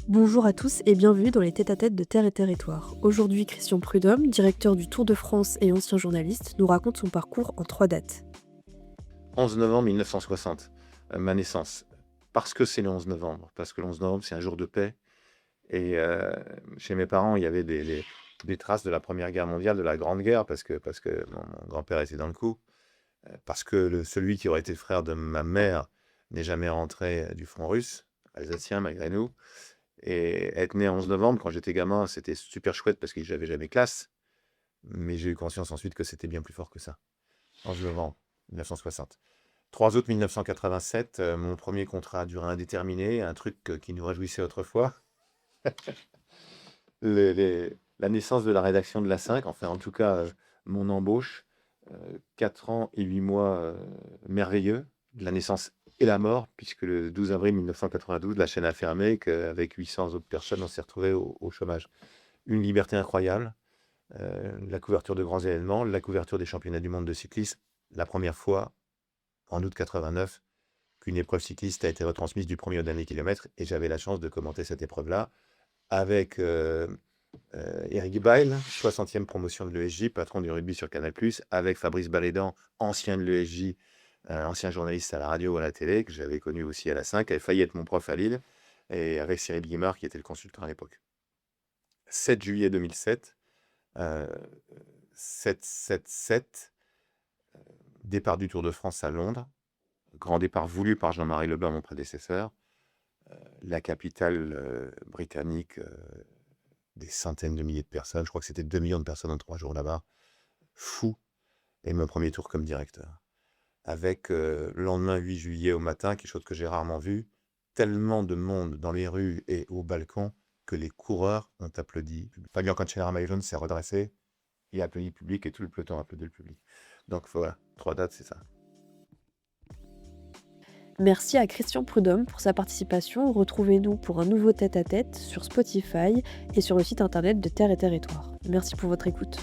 Bonjour à tous et bienvenue dans les tête-à-tête de Terre et Territoire. Aujourd'hui, Christian Prudhomme, directeur du Tour de France et ancien journaliste, nous raconte son parcours en 3 dates. 11 novembre 1960, ma naissance. Parce que c'est le 11 novembre, parce que le 11 novembre, c'est un jour de paix. Et chez mes parents, il y avait des traces de la Première Guerre mondiale, de la Grande Guerre, parce que mon grand-père était dans le coup, parce que celui qui aurait été le frère de ma mère n'est jamais rentré du front russe, alsacien malgré nous. Et être né 11 novembre, quand j'étais gamin, c'était super chouette parce que j'avais jamais classe. Mais j'ai eu conscience ensuite que c'était bien plus fort que ça. 11 novembre 1960. 3 août 1987, mon premier contrat à durée indéterminée, un truc qui nous réjouissait autrefois. La naissance de la rédaction de la 5, enfin en tout cas mon embauche, 4 ans et 8 mois merveilleux, de la naissance et la mort, puisque le 12 avril 1992, la chaîne a fermé, qu'avec 800 autres personnes, on s'est retrouvés au chômage. Une liberté incroyable, la couverture de grands événements, la couverture des championnats du monde de cyclisme, la première fois, en août 89, qu'une épreuve cycliste a été retransmise du premier au dernier kilomètre, et j'avais la chance de commenter cette épreuve-là avec Eric Bail, 60e promotion de l'ESJ, patron du rugby sur Canal+, avec Fabrice Balédan, ancien de l'ESJ, ancien journaliste à la radio ou à la télé, que j'avais connu aussi à la 5, qui avait failli être mon prof à Lille, et avec Cyril Guimard, qui était le consultant à l'époque. 7 juillet 2007, 7-7-7, départ du Tour de France à Londres, grand départ voulu par Jean-Marie Leblanc, mon prédécesseur, la capitale britannique, des centaines de milliers de personnes. Je crois que c'était 2 millions de personnes en 3 jours là-bas. Fou. Et mon premier tour comme directeur. Avec le lendemain 8 juillet au matin, quelque chose que j'ai rarement vu, tellement de monde dans les rues et au balcon que les coureurs ont applaudi. Fabien Cancellara-Maillon s'est redressé, il a applaudi le public et tout le peloton a applaudi le public. Donc voilà, 3 dates, c'est ça. Merci à Christian Prudhomme pour sa participation. Retrouvez-nous pour un nouveau tête-à-tête sur Spotify et sur le site internet de Terre et Territoire. Merci pour votre écoute.